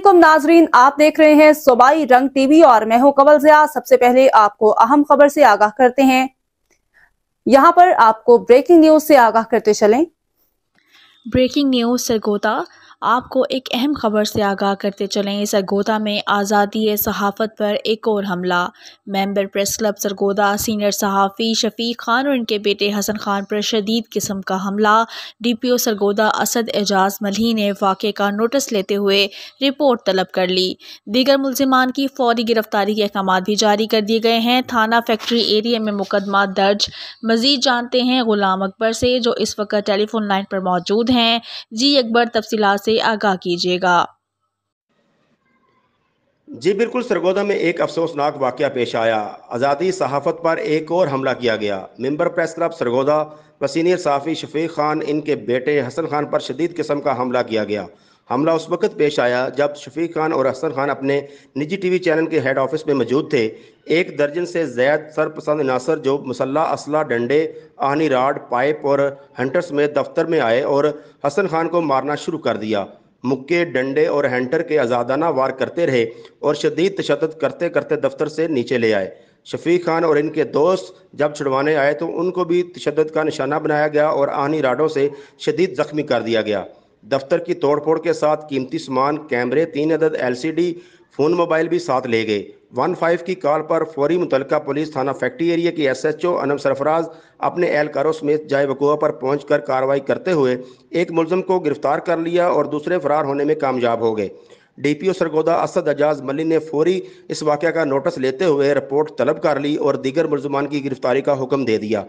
अस्सलामुअलैकुम नाजरीन, आप देख रहे हैं सूबाई रंग टीवी और मैं हूं कवल ज़िया। सबसे पहले आपको अहम खबर से आगाह करते हैं। यहां पर आपको ब्रेकिंग न्यूज से आगाह करते चलें। Breaking news Sargodha. आपको एक अहम खबर से आगाह करते चलें। सरगोदा में आज़ादी सहाफ़त पर एक और हमला। Member press club Sargodha senior सहाफ़ी शफीक खान और इनके बेटे हसन खान पर शदीद किस्म का हमला। DPO सरगोदा असद एजाज मल्ही ने वाक़े का नोटिस लेते हुए रिपोर्ट तलब कर ली। दीगर मुल्ज़िमान की फौरी गिरफ्तारी के अहकाम भी जारी कर दिए गए हैं। थाना फैक्ट्री एरिया में मुकदमा दर्ज। मज़ीद जानते हैं गुलाम अकबर से, जो इस वक्त टेलीफोन लाइन पर मौजूद हैं। जी अकबर, तफसीलात से आगाह कीजिएगा। जी बिल्कुल, सरगोदा में एक अफसोसनाक वाक़या पेश आया। आज़ादी सहाफ़त पर एक और हमला किया गया। मेंबर प्रेस क्लब सरगोदा व सीनियर सहाफ़ी शफीक खान इनके बेटे हसन खान पर शदीद किस्म का हमला किया गया। हमला उस वक्त पेश आया जब शफीक खान और हसन खान अपने निजी TV चैनल के हेड ऑफिस में मौजूद थे। एक दर्जन से ज़्यादा सरपसंद नासर जो मुसल्ला असला, डंडे, आहनी राड, पाइप और हंटर समेत दफ्तर में आए और हसन खान को मारना शुरू कर दिया। मुक्के, डंडे और हंटर के आज़ादाना वार करते रहे और शदीद तशद्दुद करते करते दफ्तर से नीचे ले आए। शफीक खान और इनके दोस्त जब छुड़वाने आए तो उनको भी तशद्दुद का निशाना बनाया गया और आहनी राडों से शदीद जख्मी कर दिया गया। दफ्तर की तोड़फोड़ के साथ कीमती सामान, कैमरे, 3 अदद LCD फ़ोन, मोबाइल भी साथ ले गए। 15 की कॉल पर फौरी मुतलका पुलिस थाना फैक्ट्री एरिया की SHO अनम सरफराज अपने एहलकारों समेत जाए वक़ूआ पर पहुंचकर कार्रवाई करते हुए एक मुलज़म को गिरफ्तार कर लिया और दूसरे फरार होने में कामयाब हो गए। DPO सरगोदा असद एजाज मल्ही ने फौरी इस वाक़या का नोटिस लेते हुए रिपोर्ट तलब कर ली और दीगर मुलज़मान की गिरफ्तारी का हुक्म दे दिया,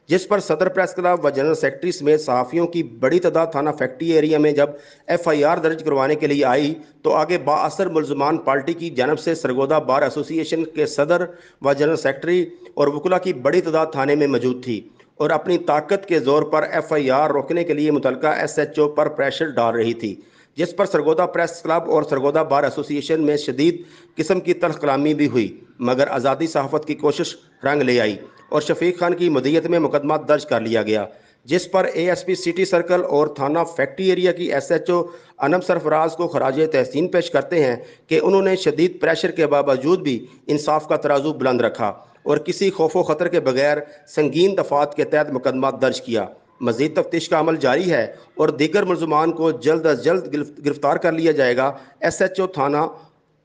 जिस पर सदर प्रेस क्लब व जनरल सेक्रेटरी समेत सहाफ़ियों की बड़ी तादाद थाना फैक्ट्री एरिया में जब FIR दर्ज करवाने के लिए आई तो आगे बाअसर मुलज़मान पार्टी की जानब से सरगोदा बार एसोसिएशन के सदर व जनरल सेक्रेटरी और वकुला की बड़ी तादाद थाने में मौजूद थी और अपनी ताकत के जोर पर FIR रोकने के लिए मुतलका SHO पर प्रेशर डाल रही थी, जिस पर सरगोदा प्रेस क्लब और सरगोदा बार एसोसिएशन में शदीद किस्म की तल्ख कलामी भी हुई, मगर आज़ादी सहाफ़त की कोशिश रंग ले आई और शफीक खान की मदीयत में मुकदमा दर्ज कर लिया गया, जिस पर ASP सिटी सर्कल और थाना फैक्ट्री एरिया की SHO अनम सरफराज को खराज तहसीन पेश करते हैं कि उन्होंने शदीद प्रेशर के बावजूद भी इंसाफ का तराजू बुलंद रखा और किसी खौफो खतर के बगैर संगीन दफात के तहत मुकदमा दर्ज किया। मज़ीद तफ्तीश का अमल जारी है और दीगर मुलज़मान को जल्द अज जल्द गिरफ्तार कर लिया जाएगा। SHO थाना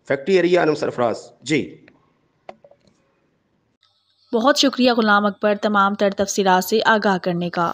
फैक्ट्री एरिया अनम सरफराज। जी बहुत शुक्रिया गुलाम अकबर तमाम तर तफसीलात से आगाह करने का।